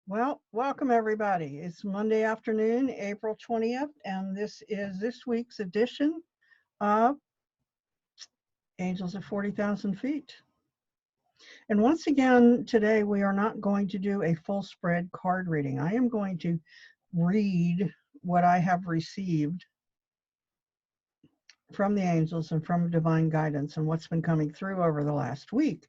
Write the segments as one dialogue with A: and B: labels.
A: Well, welcome everybody. It's Monday afternoon, April 20th, and this is this week's edition of Angels at 40,000 Feet. And once again, today we are not going to do a full spread card reading. I am going to read what I have received from the angels and from divine guidance and what's been coming through over the last week.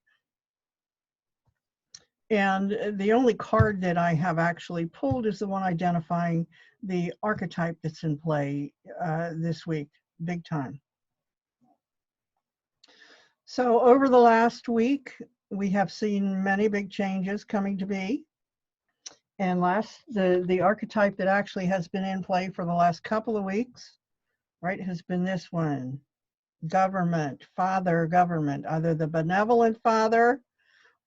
A: And the only card that I have actually pulled is the one identifying the archetype that's in play this week, big time. So over the last week, we have seen many big changes coming to be. And the archetype that actually has been in play for the last couple of weeks, right, has been this one, government, father, government, either the benevolent father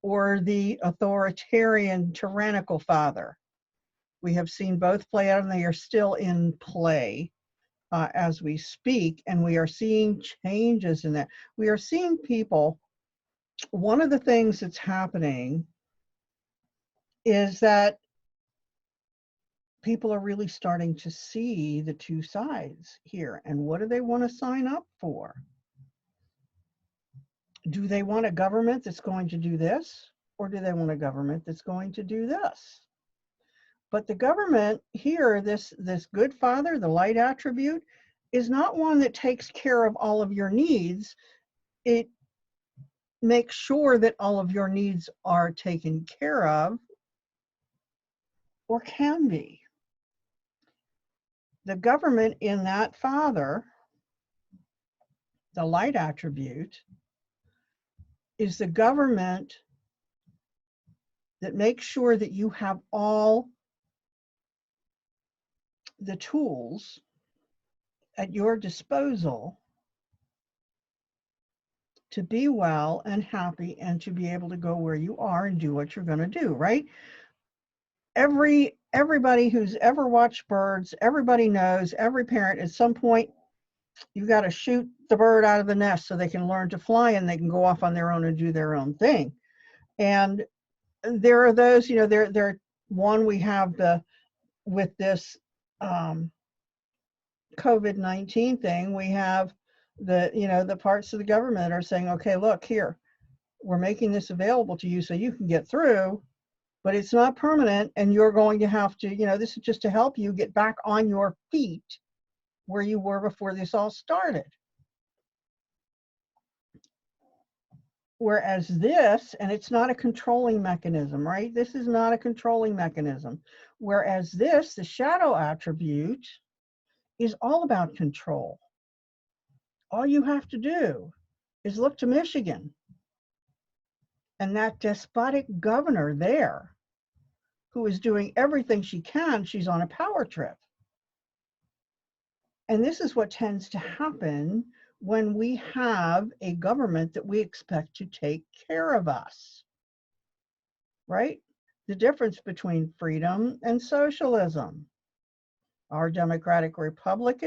A: or the authoritarian, tyrannical father. We have seen both play out, and they are still in play as we speak, and we are seeing changes in that. We are seeing people, one of the things that's happening is that people are really starting to see the two sides here, and what do they want to sign up for? Do they want a government that's going to do this, or do they want a government that's going to do this? But the government here, this good father, the light attribute, is not one that takes care of all of your needs. It makes sure that all of your needs are taken care of, or can be. The government in that father, the light attribute, is the government that makes sure that you have all the tools at your disposal to be well and happy and to be able to go where you are and do what you're going to do, right? Everybody who's ever watched birds, everybody knows, every parent at some point, you got to shoot the bird out of the nest so they can learn to fly and they can go off on their own and do their own thing. And there are those, there one we have with this COVID-19 thing, we have the parts of the government are saying, okay, look here, we're making this available to you so you can get through, but it's not permanent, and you're going to have to, this is just to help you get back on your feet where you were before this all started. Whereas this, and it's not a controlling mechanism, right? This is not a controlling mechanism. Whereas this, the shadow attribute, is all about control. All you have to do is look to Michigan and that despotic governor there who is doing everything she can. She's on a power trip. And this is what tends to happen when we have a government that we expect to take care of us, right? The difference between freedom and socialism, our democratic republic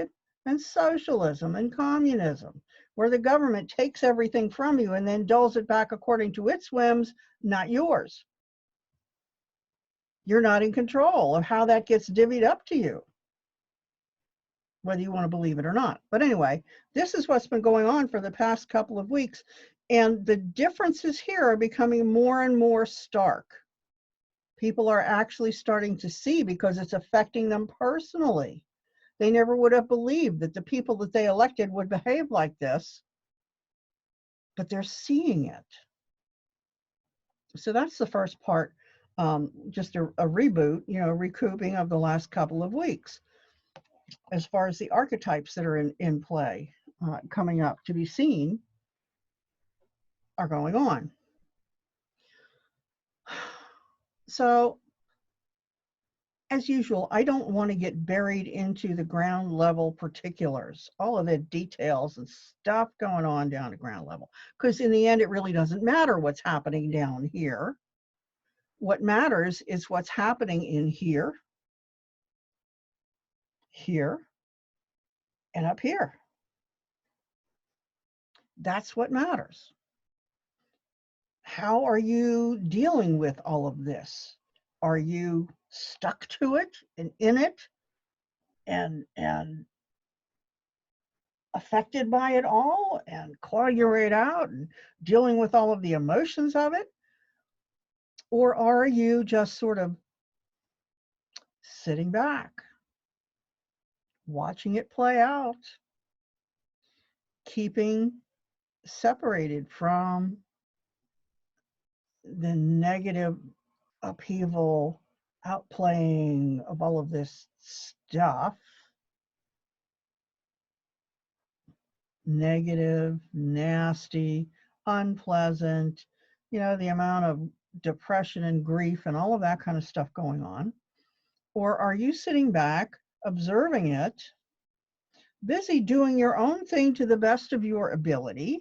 A: and socialism and communism, where the government takes everything from you and then doles it back according to its whims, not yours. You're not in control of how that gets divvied up to you, whether you want to believe it or not. But anyway, this is what's been going on for the past couple of weeks. And the differences here are becoming more and more stark. People are actually starting to see, because it's affecting them personally. They never would have believed that the people that they elected would behave like this, but they're seeing it. So that's the first part, just a reboot, recouping of the last couple of weeks. As far as the archetypes that are in play, coming up to be seen, are going on. So, as usual, I don't want to get buried into the ground level particulars, all of the details and stuff going on down at ground level, because in the end, it really doesn't matter what's happening down here. What matters is what's happening in here, here, and up here. That's what matters. How are you dealing with all of this? are you stuck to it and in it and affected by it all and clawing your way out and dealing with all of the emotions of it? Or are you just sort of sitting back, watching it play out, keeping separated from the negative upheaval, outplaying of all of this stuff, negative, nasty, unpleasant, the amount of depression and grief and all of that kind of stuff going on? Or are you sitting back, observing it, busy doing your own thing to the best of your ability,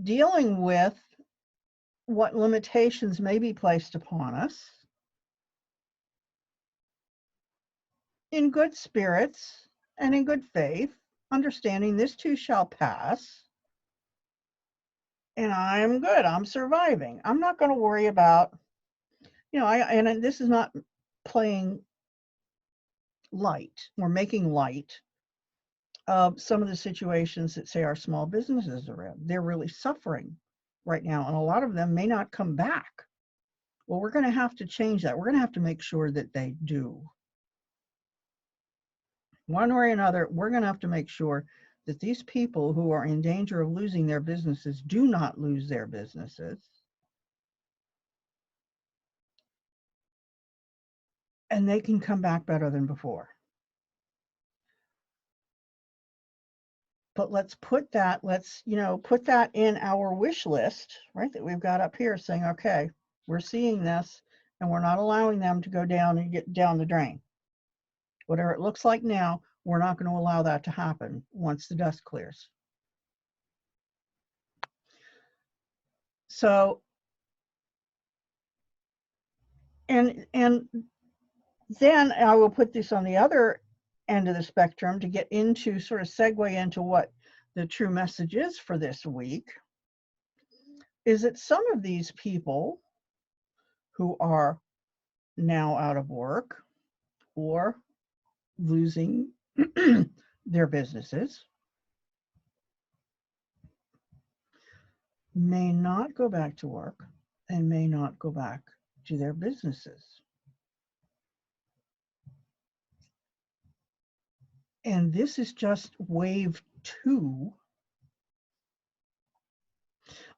A: dealing with what limitations may be placed upon us, in good spirits and in good faith, understanding this too shall pass, and I'm good, I'm surviving. I'm not going to worry about, and this is not playing light or making light of some of the situations that, say, our small businesses are in. They're really suffering right now, and a lot of them may not come back. Well, we're going to have to change that. We're going to have to make sure that they do. One way or another, we're going to have to make sure that these people who are in danger of losing their businesses do not lose their businesses. And they can come back better than before. But let's put that, put that in our wish list, right, that we've got up here, saying, okay, we're seeing this and we're not allowing them to go down and get down the drain. Whatever it looks like now, we're not going to allow that to happen once the dust clears. So, and then I will put this on the other end of the spectrum to get into, sort of segue into what the true message is for this week, is that some of these people who are now out of work or losing their businesses may not go back to work and may not go back to their businesses. And this is just wave 2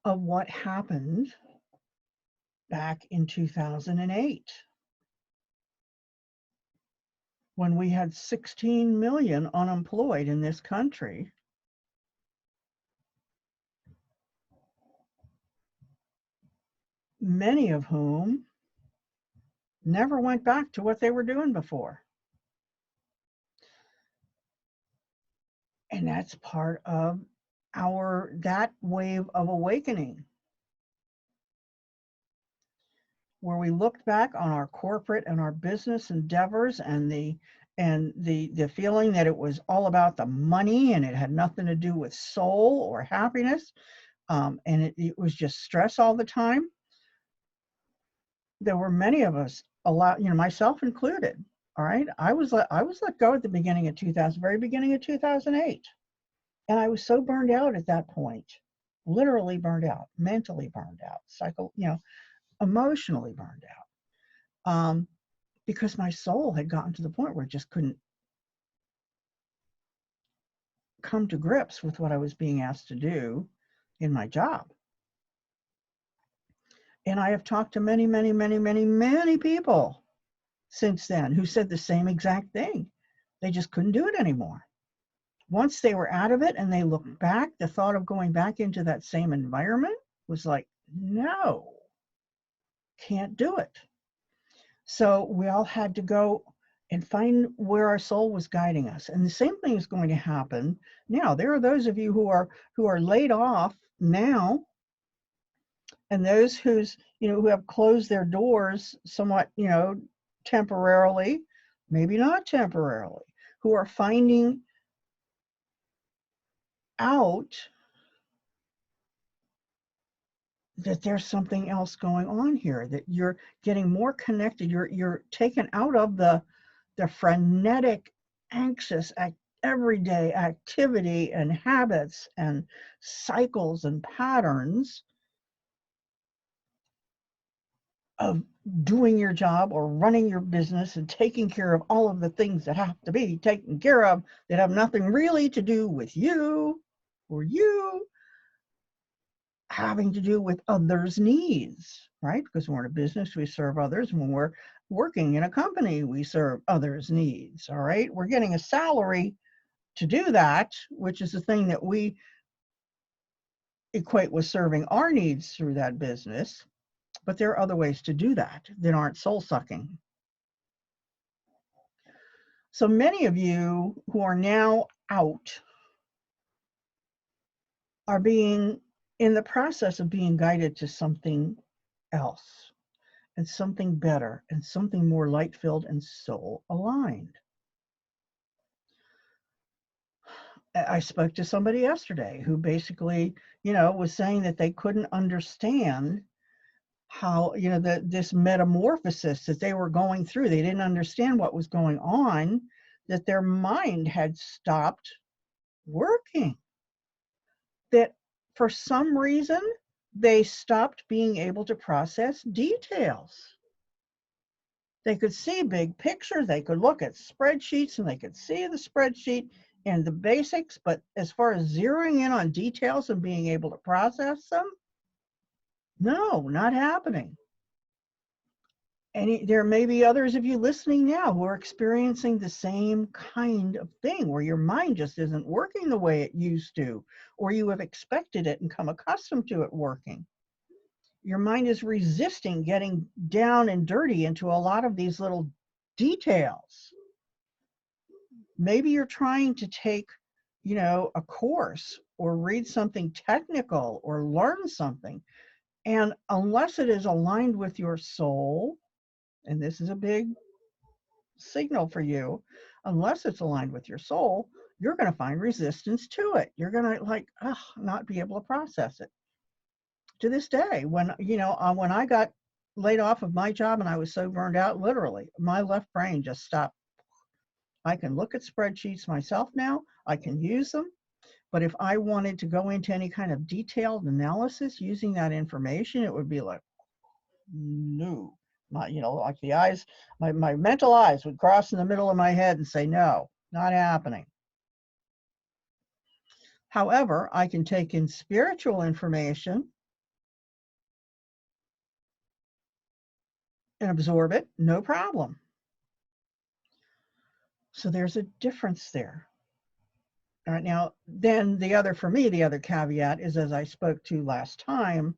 A: of what happened back in 2008, when we had 16 million unemployed in this country. Many of whom never went back to what they were doing before. And that's part of that wave of awakening, where we looked back on our corporate and our business endeavors and the feeling that it was all about the money and it had nothing to do with soul or happiness, and it was just stress all the time. There were many of us, myself included. All right, I was let go at the beginning of very beginning of 2008, and I was so burned out at that point, literally burned out, mentally burned out, emotionally burned out, because my soul had gotten to the point where it just couldn't come to grips with what I was being asked to do in my job. And I have talked to many, many, many, many, many people since then who said the same exact thing. They just couldn't do it anymore. Once they were out of it and they looked back, the thought of going back into that same environment was like, no, can't do it. So we all had to go and find where our soul was guiding us. And the same thing is going to happen now. There are those of you who are laid off now, and those who have closed their doors somewhat, temporarily, maybe not temporarily, who are finding out that there's something else going on here, that you're getting more connected. You're taken out of the frenetic, anxious everyday activity and habits and cycles and patterns of doing your job or running your business and taking care of all of the things that have to be taken care of that have nothing really to do with you or you, having to do with others' needs, right? Because when we're in a business, we serve others. When we're working in a company, we serve others' needs, all right? We're getting a salary to do that, which is the thing that we equate with serving our needs through that business. But there are other ways to do that aren't soul sucking. So many of you who are now out are being in the process of being guided to something else and something better and something more light-filled and soul aligned. I spoke to somebody yesterday who basically, was saying that they couldn't understand how, this metamorphosis that they were going through. They didn't understand what was going on, that their mind had stopped working, that for some reason they stopped being able to process details. They could see big pictures, they could look at spreadsheets, and they could see the spreadsheet and the basics, but as far as zeroing in on details and being able to process them, no, not happening. And there may be others of you listening now who are experiencing the same kind of thing, where your mind just isn't working the way it used to, or you have expected it and come accustomed to it working. Your mind is resisting getting down and dirty into a lot of these little details. Maybe you're trying to take, a course or read something technical or learn something. And unless it is aligned with your soul, and this is a big signal for you, unless it's aligned with your soul, you're going to find resistance to it. You're going to not be able to process it. To this day, when I got laid off of my job and I was so burned out, literally, my left brain just stopped. I can look at spreadsheets myself now. I can use them. But if I wanted to go into any kind of detailed analysis using that information, it would be like, no. Like the eyes, my mental eyes would cross in the middle of my head and say, no, not happening. However, I can take in spiritual information and absorb it, no problem. So there's a difference there. All right, now, then the other caveat is, as I spoke to last time,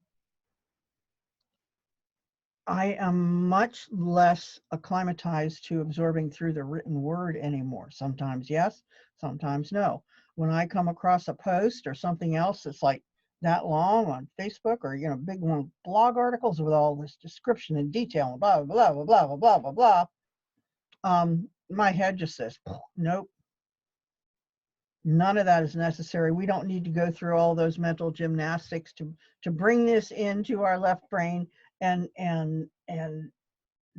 A: I am much less acclimatized to absorbing through the written word anymore. Sometimes yes, sometimes no. When I come across a post or something else that's like that long on Facebook, or big long blog articles with all this description and detail and blah blah blah blah blah blah blah blah, my head just says, nope, none of that is necessary. We don't need to go through all those mental gymnastics to bring this into our left brain and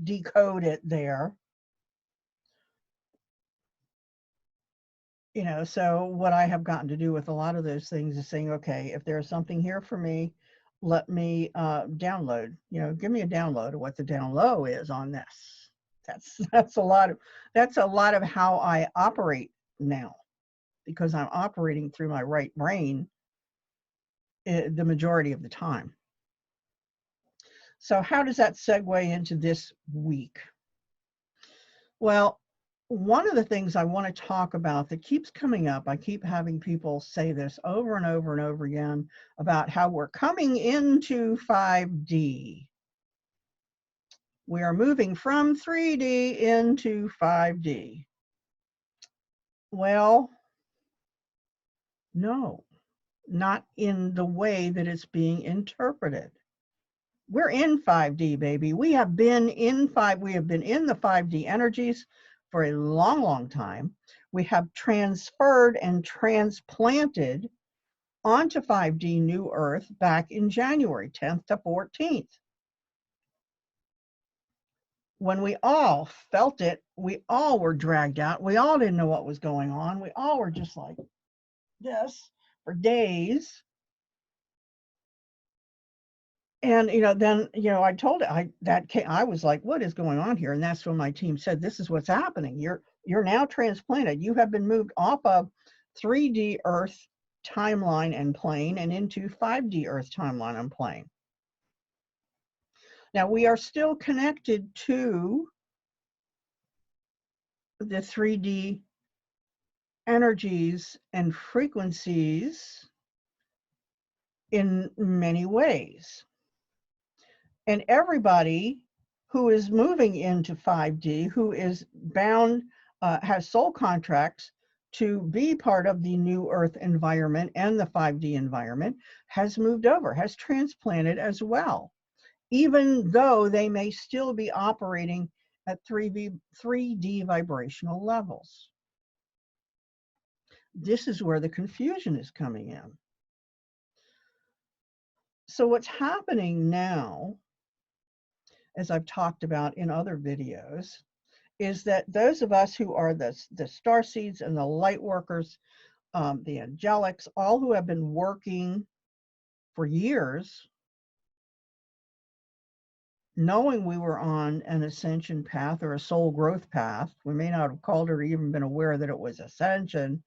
A: decode it there. So what I have gotten to do with a lot of those things is saying, okay, if there's something here for me, let me download, give me a download of what the down low is on this. That's a lot of how I operate now, because I'm operating through my right brain the majority of the time. So how does that segue into this week? Well, one of the things I want to talk about that keeps coming up, I keep having people say this over and over and over again, about how we're coming into 5D. We are moving from 3D into 5D. Well, no, not in the way that it's being interpreted. We're in 5D, baby. We have been in the 5D energies for a long, long time. We have transferred and transplanted onto 5D New Earth back in January 10th to 14th. When we all felt it, we all were dragged out. We all didn't know what was going on. We all were just like this for days. And then I told it, I was like, what is going on here? And that's when my team said, this is what's happening. You're now transplanted. You have been moved off of 3D Earth timeline and plane and into 5D Earth timeline and plane. Now we are still connected to the 3D energies and frequencies in many ways. And everybody who is moving into 5D, who is bound, has soul contracts to be part of the New Earth environment and the 5D environment, has moved over, has transplanted as well, even though they may still be operating at 3D vibrational levels. This is where the confusion is coming in. So what's happening now, as I've talked about in other videos, is that those of us who are the starseeds and the light workers, the angelics, all who have been working for years, knowing we were on an ascension path or a soul growth path, we may not have called it or even been aware that it was ascension,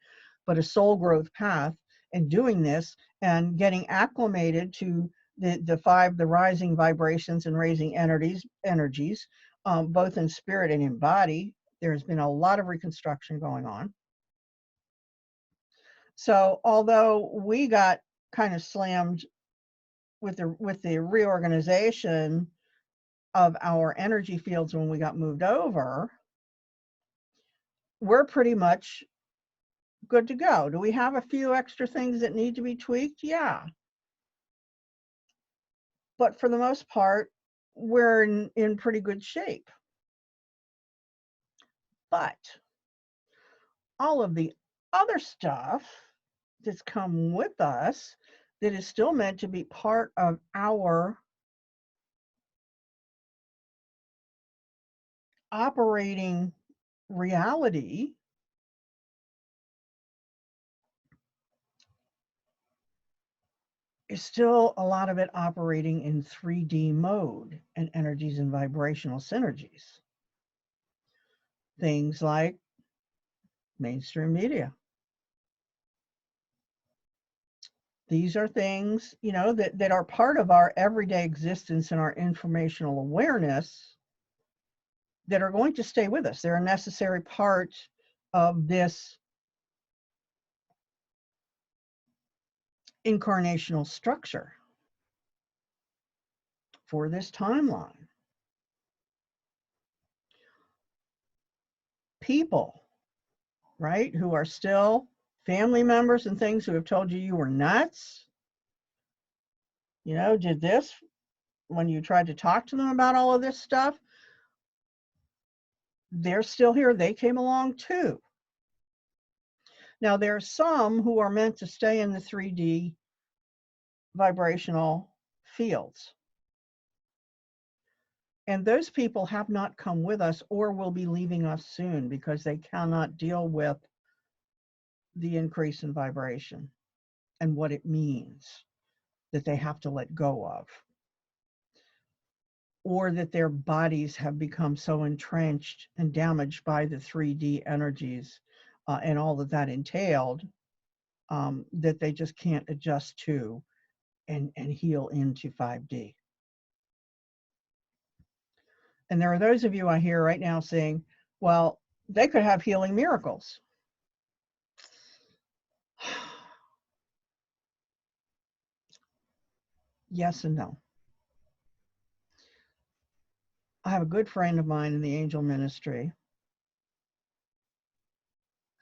A: but a soul growth path, and doing this and getting acclimated to the rising vibrations and raising energies, both in spirit and in body. There's been a lot of reconstruction going on. So although we got kind of slammed with the reorganization of our energy fields when we got moved over, we're pretty much good to go. Do we have a few extra things that need to be tweaked? Yeah. But for the most part, we're in pretty good shape. But all of the other stuff that's come with us that is still meant to be part of our operating reality is still a lot of it operating in 3D mode and energies and vibrational synergies. Things like mainstream media. These are things, that are part of our everyday existence and our informational awareness that are going to stay with us. They're a necessary part of this incarnational structure for this timeline. People, right, who are still family members and things who have told you were nuts, did this when you tried to talk to them about all of this stuff, they're still here. They came along too. Now, there are some who are meant to stay in the 3D vibrational fields. And those people have not come with us or will be leaving us soon because they cannot deal with the increase in vibration and what it means that they have to let go of, or that their bodies have become so entrenched and damaged by the 3D energies and all that entailed, that they just can't adjust to and heal into 5D. And there are those of you I hear right now saying, well, they could have healing miracles. Yes and no. I have a good friend of mine in the angel ministry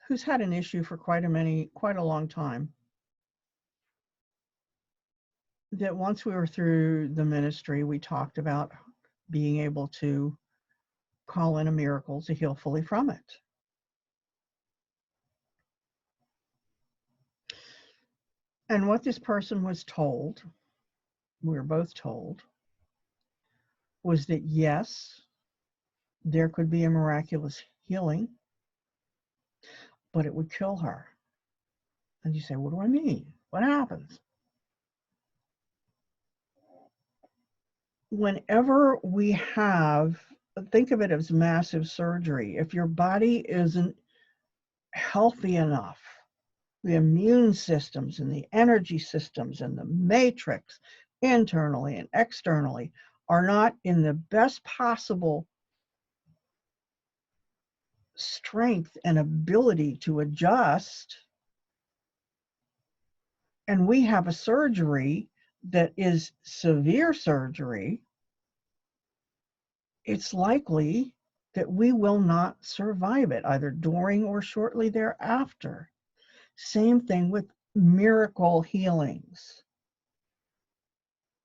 A: who's had an issue for quite a long time. That once we were through the ministry, we talked about being able to call in a miracle to heal fully from it. And what this person was told, we were both told, was that yes, there could be a miraculous healing, but it would kill her. And you say, what do I mean? What happens? Whenever we have, think of it as massive surgery. If your body isn't healthy enough, the immune systems and the energy systems and the matrix internally and externally are not in the best possible strength and ability to adjust, and we have a surgery that is severe surgery, it's likely that we will not survive it, either during or shortly thereafter. Same thing with miracle healings.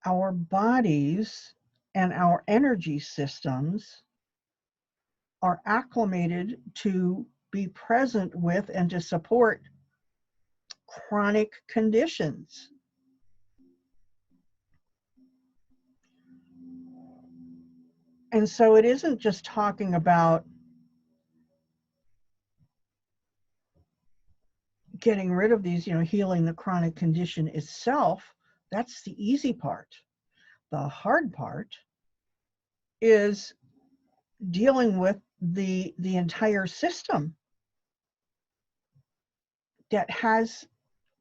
A: Our bodies and our energy systems are acclimated to be present with and to support chronic conditions. And so it isn't just talking about getting rid of these, healing the chronic condition itself. That's the easy part. The hard part is dealing with the entire system that has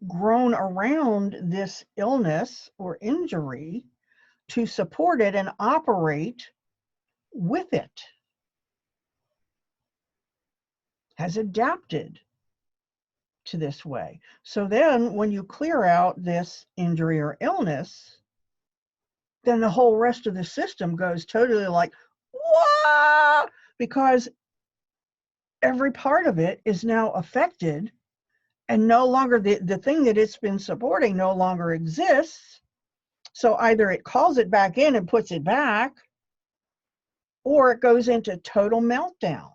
A: grown around this illness or injury to support it and operate with it, has adapted to this way. So then when you clear out this injury or illness, then the whole rest of the system goes totally like, whoa, because every part of it is now affected, and no longer the thing that it's been supporting no longer exists. So either it calls it back in and puts it back, or it goes into total meltdown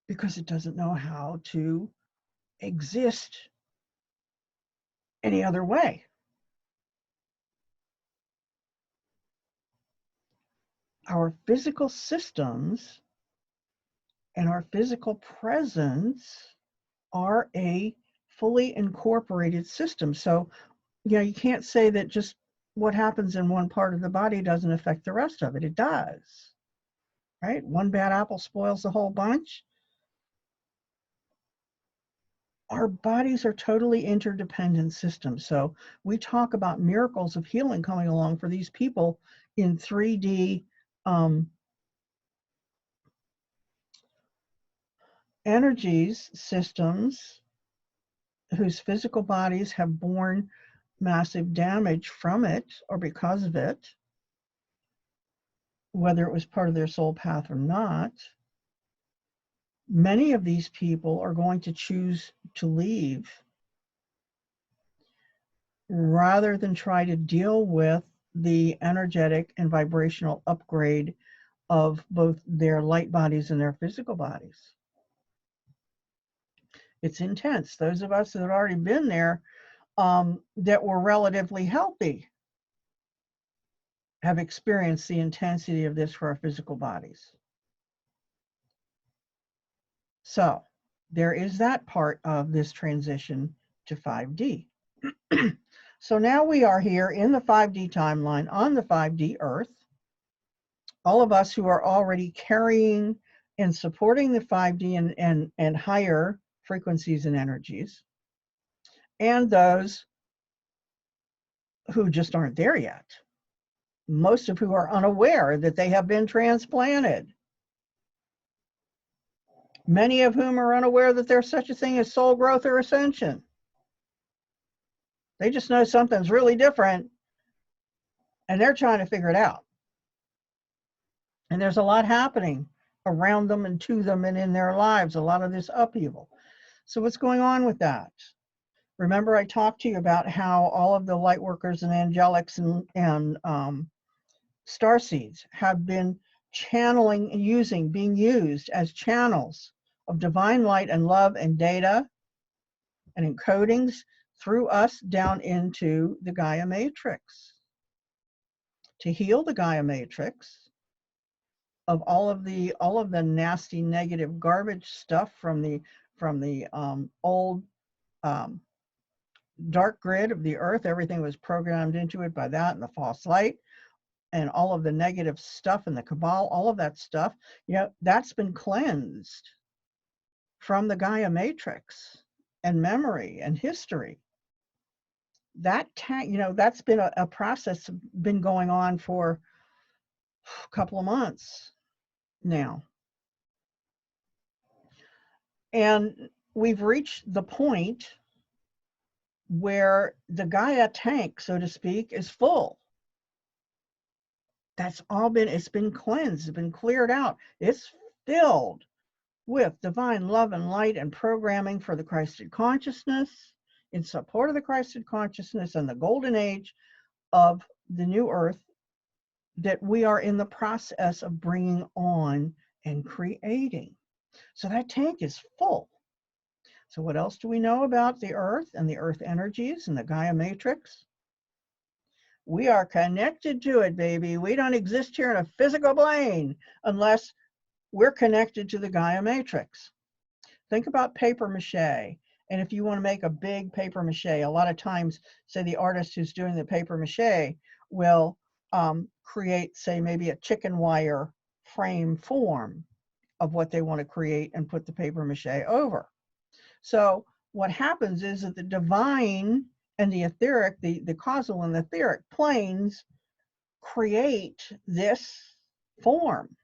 A: because it doesn't know how to exist any other way. Our physical systems and our physical presence are a fully incorporated system. So, you can't say that just what happens in one part of the body doesn't affect the rest of it. It does, right? One bad apple spoils the whole bunch. Our bodies are totally interdependent systems. So we talk about miracles of healing coming along for these people in 3D energies, systems whose physical bodies have borne massive damage from it or because of it, whether it was part of their soul path or not. Many of these people are going to choose to leave rather than try to deal with the energetic and vibrational upgrade of both their light bodies and their physical bodies. It's intense. Those of us that had already been there, that were relatively healthy, have experienced the intensity of this for our physical bodies. So there is that part of this transition to 5D. So now we are here in the 5D timeline on the 5D Earth. All of us who are already carrying and supporting the 5D and higher frequencies and energies, and those who just aren't there yet, most of who are unaware that they have been transplanted. Many of whom are unaware that there's such a thing as soul growth or ascension. They just know something's really different and they're trying to figure it out. And there's a lot happening around them and to them and in their lives, a lot of this upheaval. So what's going on with that? Remember I talked to you about how all of the light workers and angelics and starseeds have been channeling and being used as channels of divine light and love and data and encodings through us down into the Gaia matrix to heal the Gaia matrix of all of the nasty negative garbage stuff from the old dark grid of the earth. Everything was programmed into it by that and the false light and all of the negative stuff and the cabal, all of that stuff, that's been cleansed from the Gaia matrix and memory and history. That's been a process been going on for a couple of months now. And we've reached the point where the Gaia tank, so to speak, is full. It's been cleansed, it's been cleared out. It's filled with divine love and light and programming for the Christed consciousness, in support of the Christed consciousness and the golden age of the new earth that we are in the process of bringing on and creating. So that tank is full. So what else do we know about the earth and the earth energies and the Gaia matrix? We are connected to it, baby. We don't exist here in a physical plane unless we're connected to the Gaia matrix. Think about paper mache. And if you want to make a big paper mache, a lot of times, say the artist who's doing the paper mache will create, say, maybe a chicken wire frame form of what they want to create and put the paper mache over. So what happens is that the divine and the etheric, the causal and the etheric planes create this form.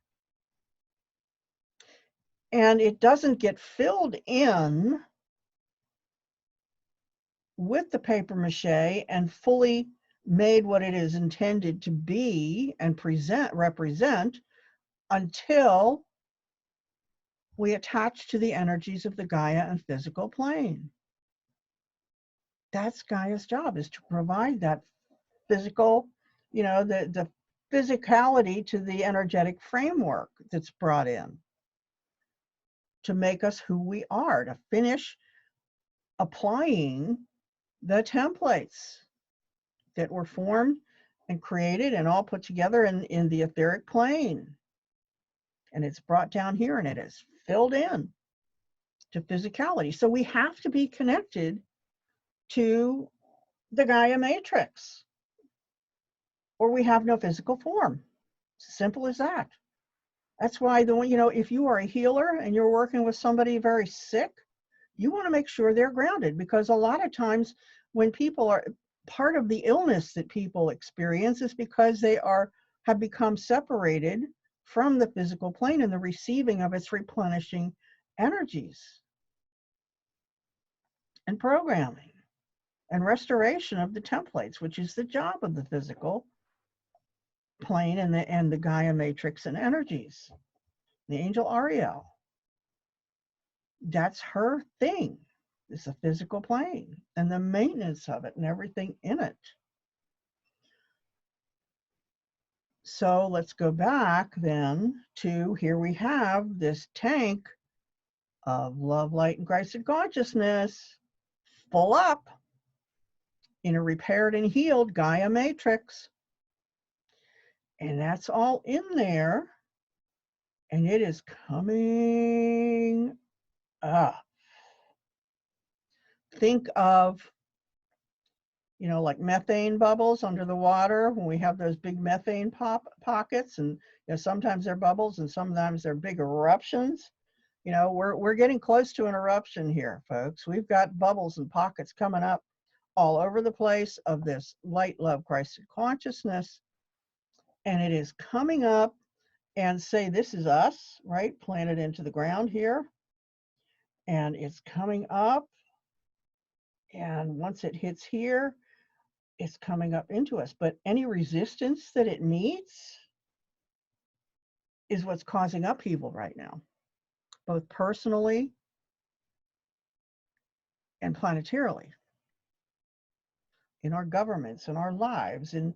A: And it doesn't get filled in with the paper mache and fully made what it is intended to be and represent until we attach to the energies of the Gaia and physical plane. That's Gaia's job, is to provide that physical, the physicality to the energetic framework that's brought in to make us who we are, to finish applying the templates that were formed and created and all put together in the etheric plane. And it's brought down here and it is filled in to physicality. So we have to be connected to the Gaia matrix, or we have no physical form. It's as simple as that. That's why if you are a healer and you're working with somebody very sick, you want to make sure they're grounded, because a lot of times when people are, part of the illness that people experience is because they have become separated from the physical plane and the receiving of its replenishing energies and programming and restoration of the templates, which is the job of the physical plane and the Gaia matrix and energies. The angel Ariel, that's her thing. It's the physical plane and the maintenance of it and everything in it. So let's go back then to, here we have this tank of love, light, and Christed consciousness full up in a repaired and healed Gaia matrix. And that's all in there. And it is coming up. Think of, like methane bubbles under the water when we have those big methane pockets, and sometimes they're bubbles and sometimes they're big eruptions. We're getting close to an eruption here, folks. We've got bubbles and pockets coming up all over the place of this light, love, Christed consciousness. And it is coming up, and say this is us, right? Planted into the ground here. And it's coming up. And once it hits here, it's coming up into us. But any resistance that it meets is what's causing upheaval right now, both personally and planetarily. in our governments, in our lives, in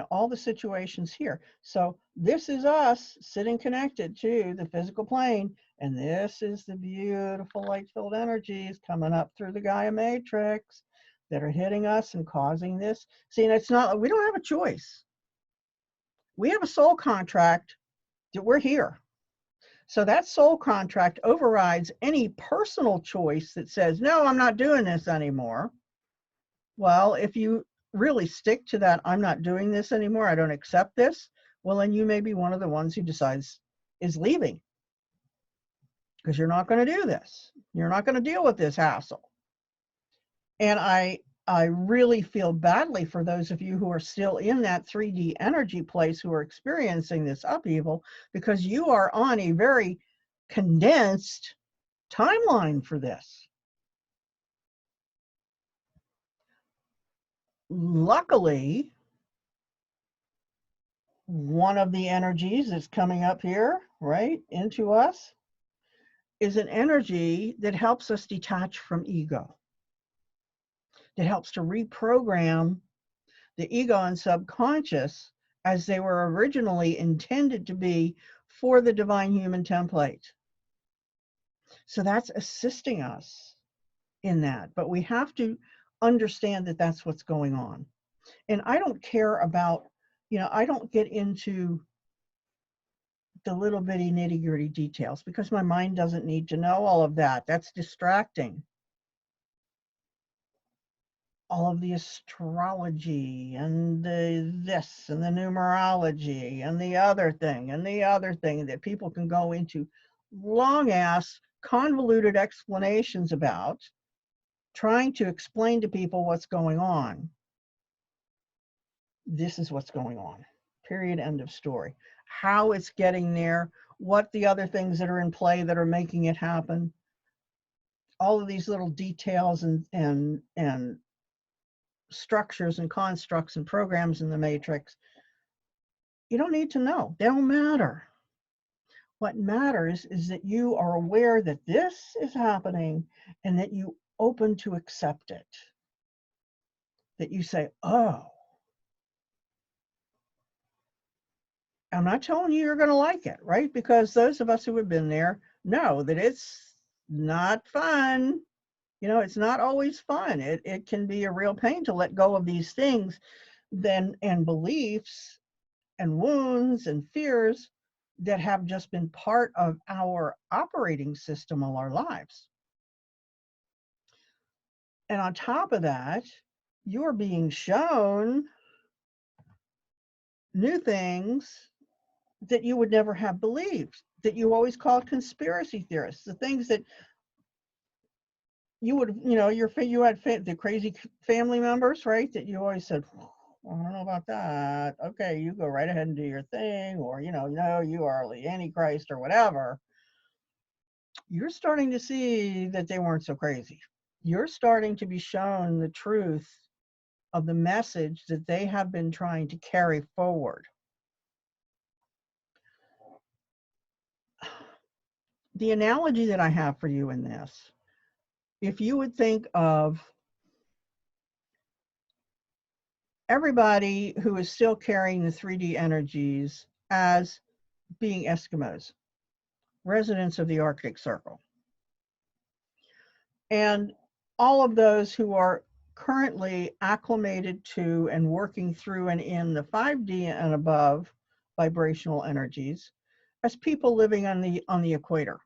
A: all the situations here. So this is us sitting connected to the physical plane, and this is the beautiful light-filled energies coming up through the Gaia matrix that are hitting us and causing this. See, and it's not, we don't have a choice. We have a soul contract that we're here. So that soul contract overrides any personal choice that says, no, I'm not doing this anymore. Well, if you really stick to that, I'm not doing this anymore, I don't accept this, well, then you may be one of the ones who decides is leaving, because you're not going to do this. You're not going to deal with this hassle. And I really feel badly for those of you who are still in that 3D energy place, who are experiencing this upheaval, because you are on a very condensed timeline for this. Luckily, one of the energies that's coming up here, right, into us, is an energy that helps us detach from ego. That helps to reprogram the ego and subconscious as they were originally intended to be for the divine human template. So that's assisting us in that. But we have to understand that that's what's going on. And I don't care about, I don't get into the little bitty nitty gritty details, because my mind doesn't need to know all of that. That's distracting. All of the astrology and the this and the numerology and the other thing that people can go into long ass convoluted explanations about, trying to explain to people what's going on. This is what's going on. Period. End of story. How it's getting there, what the other things that are in play that are making it happen, all of these little details and structures and constructs and programs in the matrix, you don't need to know. They don't matter. What matters is that you are aware that this is happening and that you open to accept it. That you say, oh, I'm not telling you you're going to like it, right? Because those of us who have been there know that it's not fun. It's not always fun. It can be a real pain to let go of these things and beliefs and wounds and fears that have just been part of our operating system all our lives. And on top of that, you're being shown new things that you would never have believed, that you always called conspiracy theorists, the things that you would, you had the crazy family members, right? That you always said, I don't know about that. Okay, you go right ahead and do your thing, or, no, you are the Antichrist or whatever. You're starting to see that they weren't so crazy. You're starting to be shown the truth of the message that they have been trying to carry forward. The analogy that I have for you in this, if you would think of everybody who is still carrying the 3D energies as being Eskimos, residents of the Arctic Circle, and all of those who are currently acclimated to and working through and in the 5D and above vibrational energies as people living on the equator.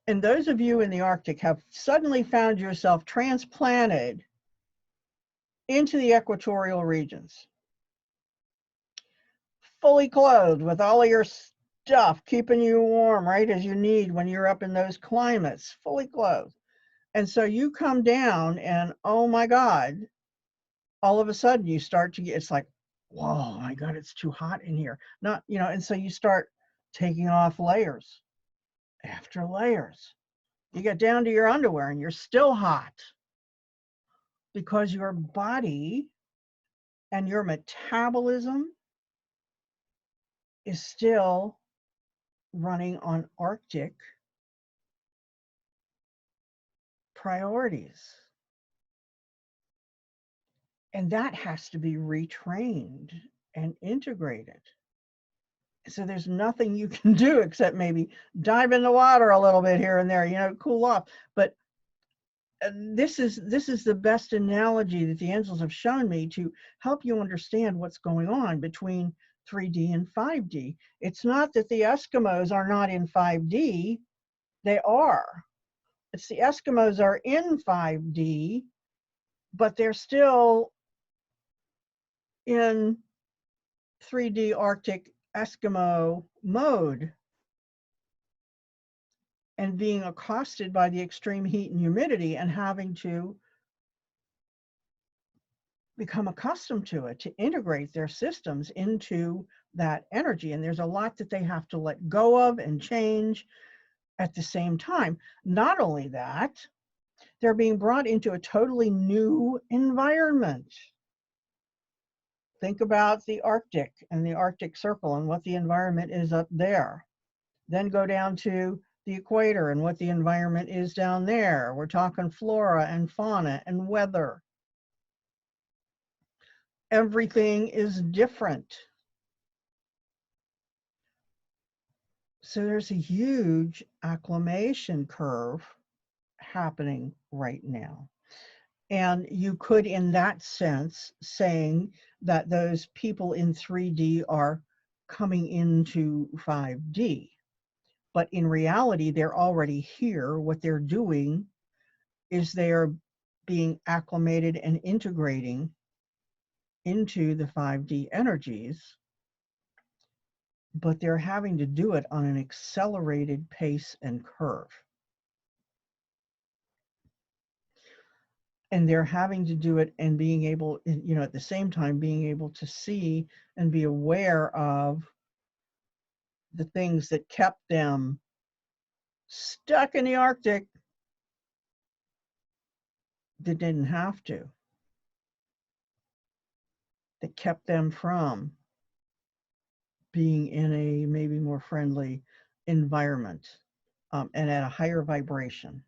A: And those of you in the Arctic have suddenly found yourself transplanted into the equatorial regions, fully clothed with all of your stuff, keeping you warm, right, as you need when you're up in those climates, fully clothed. And so you come down and, oh my God, all of a sudden you start to get, it's like, whoa, my God, it's too hot in here. Not, and so you start taking off layers after layers. You get down to your underwear and you're still hot, because your body and your metabolism is still running on Arctic priorities. And that has to be retrained and integrated. So there's nothing you can do except maybe dive in the water a little bit here and there, you know, cool off. But this is the best analogy that the angels have shown me to help you understand what's going on between 3D and 5D. It's not that the Eskimos are not in 5D, they are. It's the Eskimos are in 5D, but they're still in 3D Arctic Eskimo mode and being accosted by the extreme heat and humidity and having to become accustomed to it, to integrate their systems into that energy. And there's a lot that they have to let go of and change at the same time. Not only that, they're being brought into a totally new environment. Think about the Arctic and the Arctic Circle and what the environment is up there. Then go down to the equator and what the environment is down there. We're talking flora and fauna and weather. Everything is different. So there's a huge acclimation curve happening right now. And you could, in that sense, saying that those people in 3D are coming into 5D. But in reality, they're already here. What they're doing is they're being acclimated and integrating into the 5D energies, but they're having to do it on an accelerated pace and curve. And they're having to do it and being able, you know, at the same time, being able to see and be aware of the things that kept them stuck in the Arctic that didn't have to, that kept them from being in a maybe more friendly environment and at a higher vibration,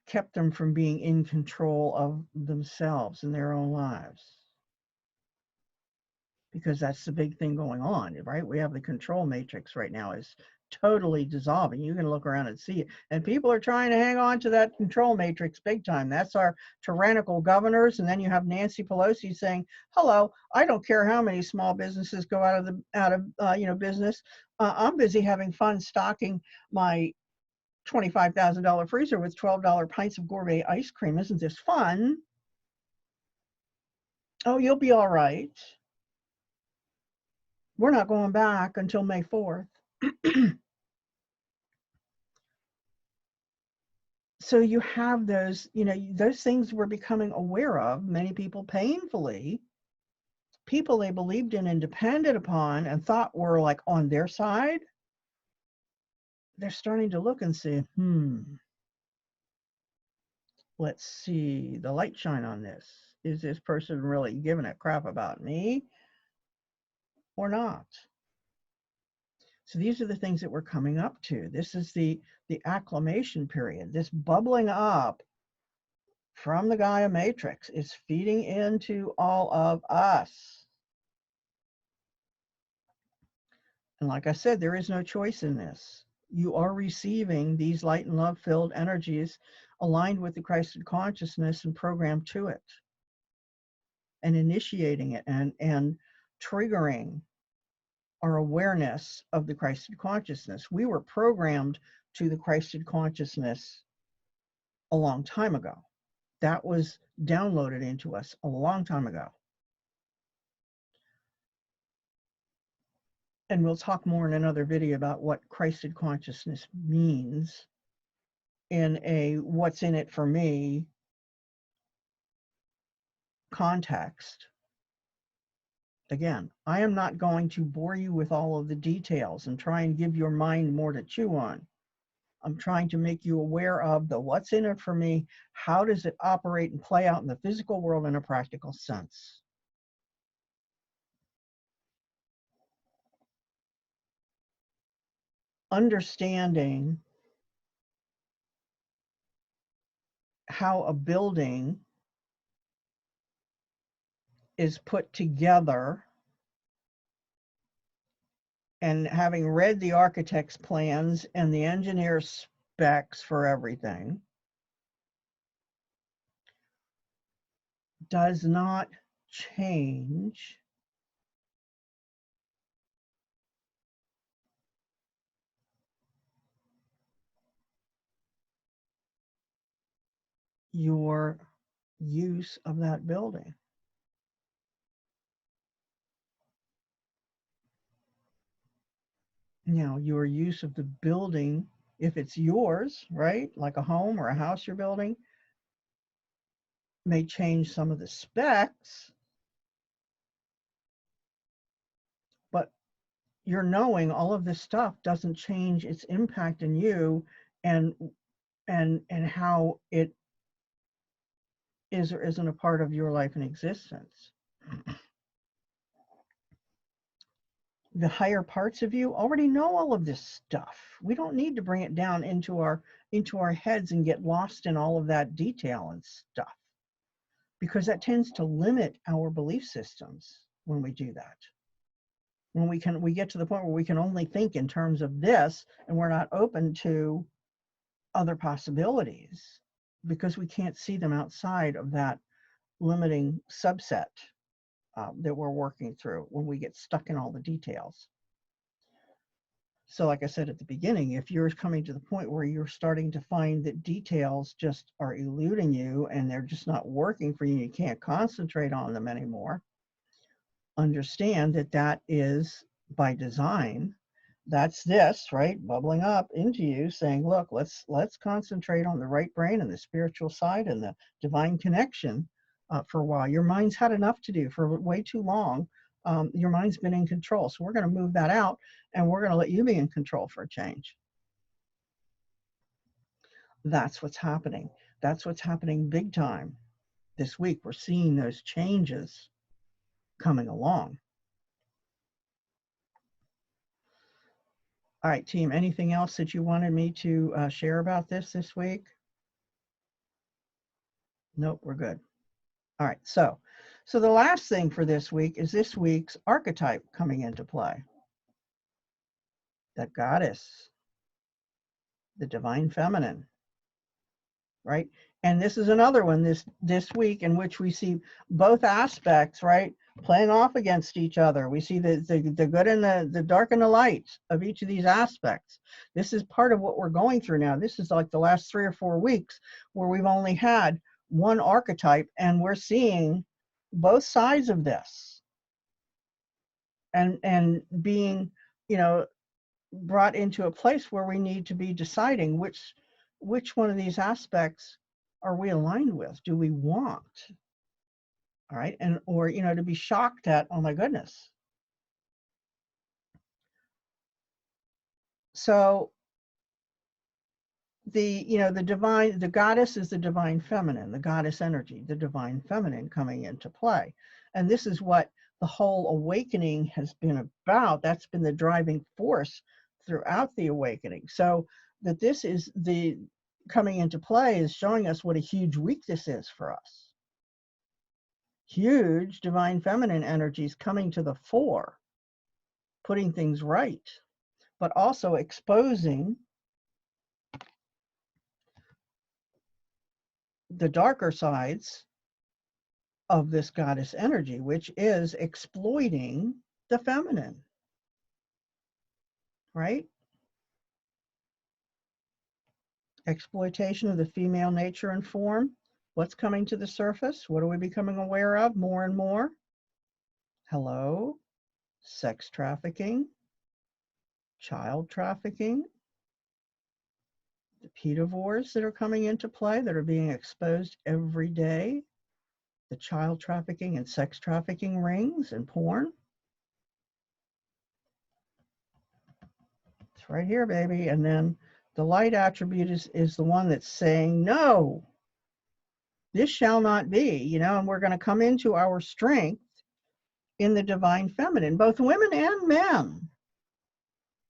A: kept them from being in control of themselves and their own lives. Because that's the big thing going on, right? We have the control matrix right now is totally dissolving. You can look around and see it. And people are trying to hang on to that control matrix big time. That's our tyrannical governors. And then you have Nancy Pelosi saying, hello, I don't care how many small businesses go out of business. I'm busy having fun stocking my $25,000 freezer with $12 pints of gourmet ice cream. Isn't this fun? Oh, you'll be all right. We're not going back until May 4th. So you have those, you know, those things we're becoming aware of, many people painfully, people they believed in and depended upon and thought were like on their side. They're starting to look and see, let's see the light shine on this. Is this person really giving a crap about me or not? So these are the things that we're coming up to. This is the acclimation period. This bubbling up from the Gaia matrix is feeding into all of us. And like I said, there is no choice in this. You are receiving these light and love filled energies aligned with the Christed consciousness and programmed to it and initiating it and triggering our awareness of the Christed consciousness. We were programmed to the Christed consciousness a long time ago. That was downloaded into us a long time ago. And we'll talk more in another video about what Christed consciousness means in a what's in it for me context. Again, I am not going to bore you with all of the details and try and give your mind more to chew on. I'm trying to make you aware of the what's in it for me, how does it operate and play out in the physical world in a practical sense. Understanding how a building is put together, and having read the architect's plans and the engineer's specs for everything, does not change your use of that building. Now, your use of the building, if it's yours, right, like a home or a house you're building, may change some of the specs, but you're knowing all of this stuff doesn't change its impact in you and how it is or isn't a part of your life and existence. The higher parts of you already know all of this stuff. We don't need to bring it down into our heads and get lost in all of that detail and stuff, because that tends to limit our belief systems when we do that. When we get to the point where we can only think in terms of this, and we're not open to other possibilities because we can't see them outside of that limiting subset that we're working through when we get stuck in all the details. So like I said at the beginning, if you're coming to the point where you're starting to find that details just are eluding you and they're just not working for you, you can't concentrate on them anymore, understand that that is by design. That's this, right, bubbling up into you saying, look, let's concentrate on the right brain and the spiritual side and the divine connection for a while. Your mind's had enough to do for way too long. Your mind's been in control. So we're going to move that out and we're going to let you be in control for a change. That's what's happening. That's what's happening big time this week. We're seeing those changes coming along. All right, team, anything else that you wanted me to share about this week? Nope, we're good. All right, so the last thing for this week is this week's archetype coming into play. That goddess, the divine feminine, right? And this is another one this week in which we see both aspects, right, playing off against each other. We see the good and the dark and the light of each of these aspects. This is part of what we're going through now. This is like the last 3 or 4 weeks where we've only had one archetype and we're seeing both sides of this and being, you know, brought into a place where we need to be deciding which one of these aspects are we aligned with, do we want, all right, and or, you know, to be shocked at, oh my goodness. So the goddess is the divine feminine, the goddess energy, the divine feminine coming into play. And this is what the whole awakening has been about. That's been the driving force throughout the awakening. So that this is the coming into play is showing us what a huge week this is for us. Huge divine feminine energies coming to the fore, putting things right, but also exposing the darker sides of this goddess energy, which is exploiting the feminine, right? Exploitation of the female nature and form. What's coming to the surface? What are we becoming aware of more and more? Hello, sex trafficking, child trafficking, the pedivores that are coming into play that are being exposed every day, the child trafficking and sex trafficking rings and porn. It's right here, baby. And then the light attribute is the one that's saying, no, this shall not be, you know, and we're going to come into our strength in the divine feminine, both women and men.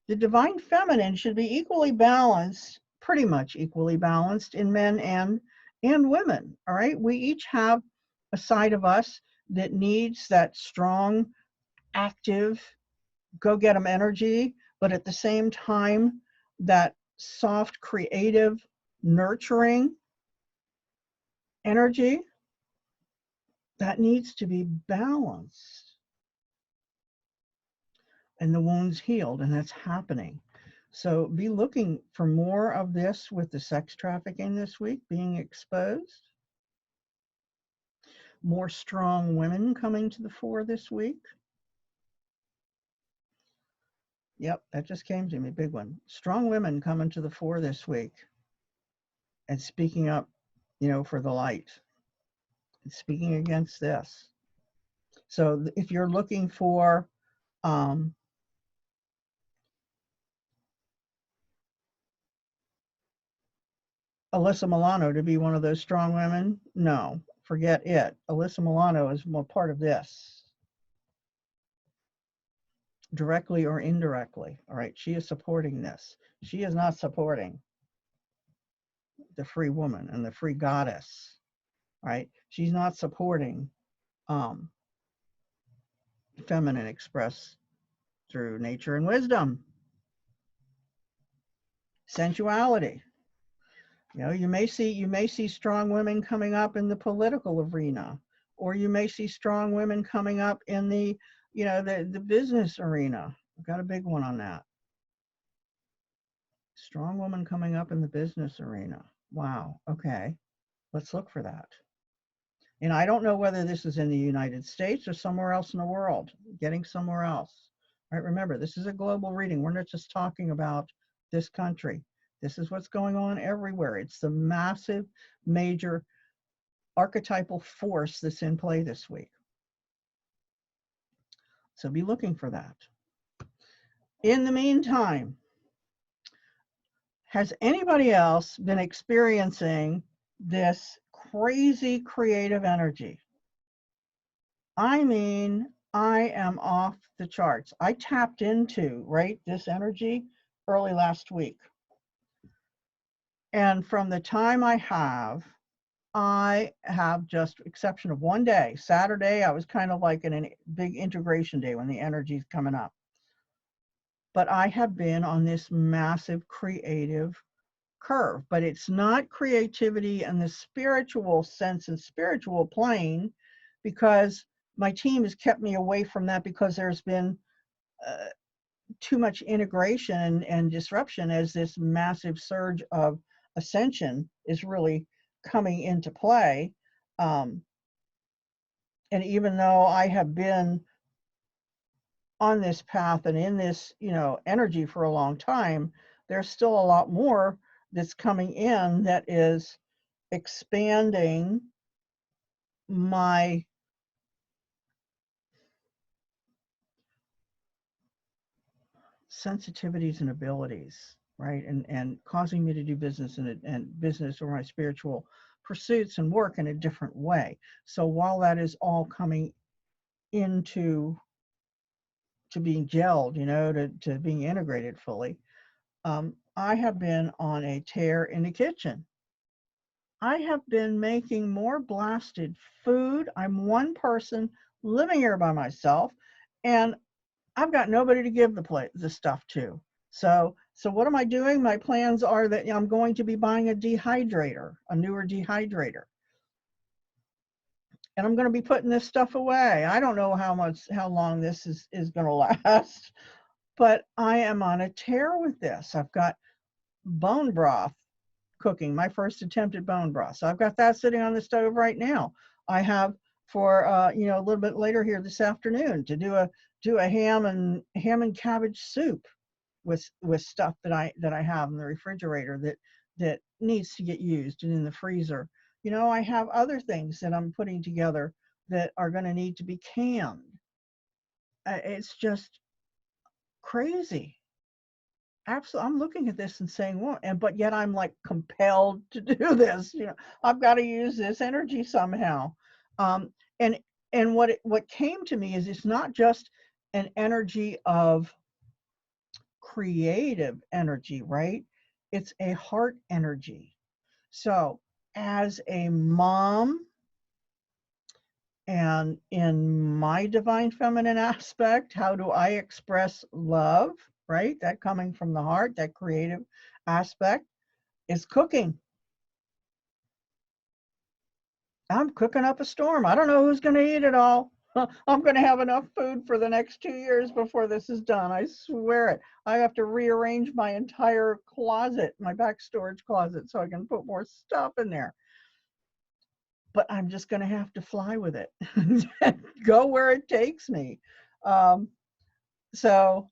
A: The divine feminine should be equally balanced, pretty much equally balanced in men and women, all right? We each have a side of us that needs that strong, active, go get 'em energy, but at the same time, that soft, creative, nurturing energy, that needs to be balanced. And the wound's healed, and that's happening. So be looking for more of this with the sex trafficking this week being exposed. More strong women coming to the fore this week. Yep, that just came to me, big one. Strong women coming to the fore this week and speaking up, you know, for the light, and speaking against this. So if you're looking for Alyssa Milano to be one of those strong women, no, forget it. Alyssa Milano is more part of this, directly or indirectly. All right, she is supporting this. She is not supporting the free woman and the free goddess. Right? She's not supporting feminine expressed through nature and wisdom, sensuality. You know, you may see strong women coming up in the political arena, or you may see strong women coming up in the, you know, the business arena. I've got a big one on that. Strong woman coming up in the business arena. Wow. Okay. Let's look for that. And I don't know whether this is in the United States or somewhere else in the world, getting somewhere else. All right, remember, this is a global reading. We're not just talking about this country. This is what's going on everywhere. It's the massive, major archetypal force that's in play this week. So be looking for that. In the meantime, has anybody else been experiencing this crazy creative energy? I mean, I am off the charts. I tapped into, right, this energy early last week. And from the time I have just exception of one day, Saturday, I was kind of like in a big integration day when the energy's coming up. But I have been on this massive creative curve, but it's not creativity in the spiritual sense and spiritual plane, because my team has kept me away from that because there's been too much integration and disruption as this massive surge of ascension is really coming into play. And even though I have been on this path and in this, you know, energy for a long time, there's still a lot more that's coming in that is expanding my sensitivities and abilities, right? And causing me to do business and business or my spiritual pursuits and work in a different way. So while that is all coming into to being gelled, you know, to being integrated fully, I have been on a tear in the kitchen. I have been making more blasted food. I'm one person living here by myself, and I've got nobody to give the stuff to. So what am I doing? My plans are that I'm going to be buying a dehydrator, a newer dehydrator. And I'm going to be putting this stuff away. I don't know how long this is going to last, but I am on a tear with this. I've got bone broth cooking, my first attempt at bone broth. So I've got that sitting on the stove right now. I have for you know, a little bit later here this afternoon to do a ham and cabbage soup with stuff that I have in the refrigerator that needs to get used and in the freezer. You know, I have other things that I'm putting together that are going to need to be canned. It's just crazy. Absolutely. I'm looking at this and saying, well, but yet I'm like compelled to do this. You know, I've got to use this energy somehow. And what came to me is it's not just an energy of creative energy, right? It's a heart energy. So as a mom, And in my divine feminine aspect, how do I express love, right? That coming from the heart, that creative aspect is cooking. I'm cooking up a storm. I don't know who's going to eat it all. I'm going to have enough food for the next 2 years before this is done. I swear it. I have to rearrange my entire closet, my back storage closet, so I can put more stuff in there. But I'm just going to have to fly with it, go where it takes me. So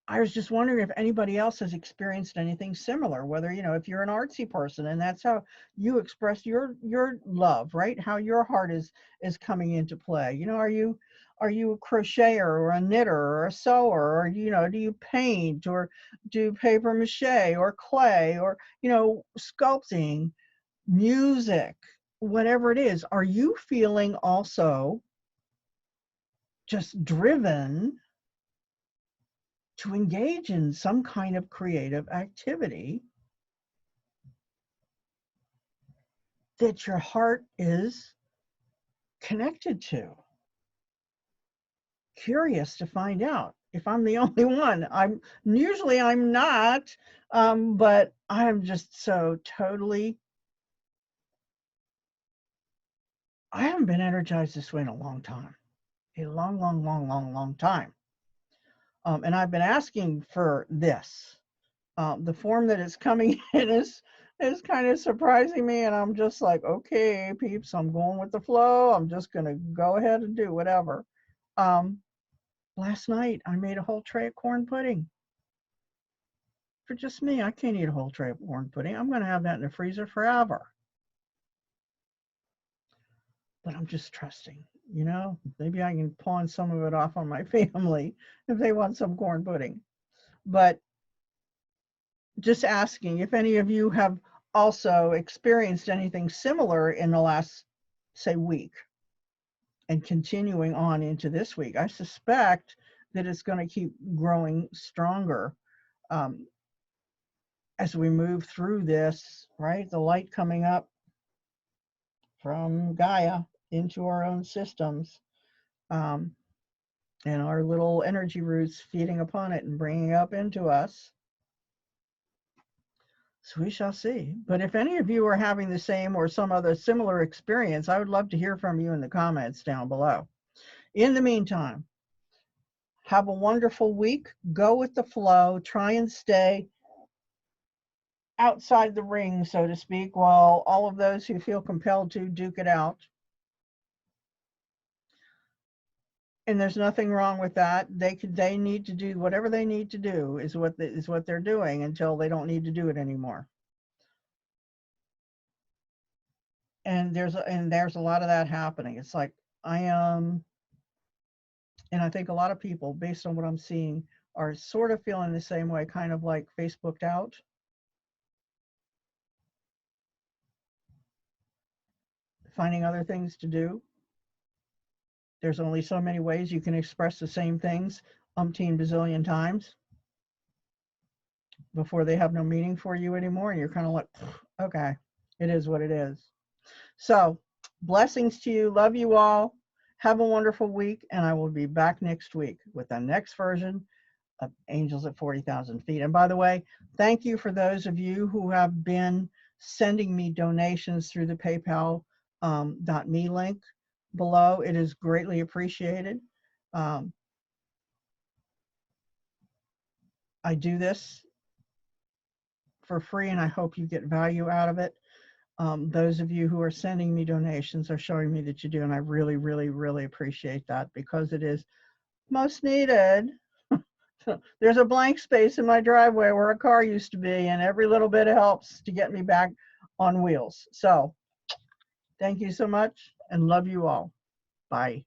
A: I was just wondering if anybody else has experienced anything similar, whether, you know, if you're an artsy person and that's how you express your love, right? How your heart is coming into play. You know, are you a crocheter or a knitter or a sewer, or, you know, do you paint or do paper mache or clay or, you know, sculpting, music, whatever it is? Are you feeling also just driven to engage in some kind of creative activity that your heart is connected to? Curious to find out if I'm the only one. I'm not, but I'm just so totally, I haven't been energized this way in a long time, a long time. And I've been asking for this. The form that is coming in is kind of surprising me, and I'm just like, okay, peeps, I'm going with the flow. I'm just gonna go ahead and do whatever. Last night I made a whole tray of corn pudding for just me. I can't eat a whole tray of corn pudding. I'm gonna have that in the freezer forever. But I'm just trusting, you know, maybe I can pawn some of it off on my family if they want some corn pudding. But just asking if any of you have also experienced anything similar in the last, say, week and continuing on into this week. I suspect that it's going to keep growing stronger as we move through this, right? The light coming up from Gaia into our own systems, and our little energy roots feeding upon it and bringing up into us. So we shall see. But if any of you are having the same or some other similar experience, I would love to hear from you in the comments down below. In the meantime, have a wonderful week. Go with the flow. Try and stay outside the ring, so to speak, while all of those who feel compelled to duke it out. And there's nothing wrong with that. They need to do whatever they need to do is what they're doing until they don't need to do it anymore. And there's a lot of that happening. It's like and I think a lot of people, based on what I'm seeing, are sort of feeling the same way, kind of like Facebooked out. Finding other things to do. There's only so many ways you can express the same things umpteen bazillion times before they have no meaning for you anymore. And you're kind of like, okay, it is what it is. So blessings to you. Love you all. Have a wonderful week. And I will be back next week with the next version of Angels at 40,000 feet. And by the way, thank you for those of you who have been sending me donations through the PayPal.me link below. It is greatly appreciated. I do this for free, and I hope you get value out of it. Those of you who are sending me donations are showing me that you do, and I really, really, really appreciate that, because it is most needed. There's a blank space in my driveway where a car used to be, and every little bit helps to get me back on wheels. So thank you so much, and love you all. Bye.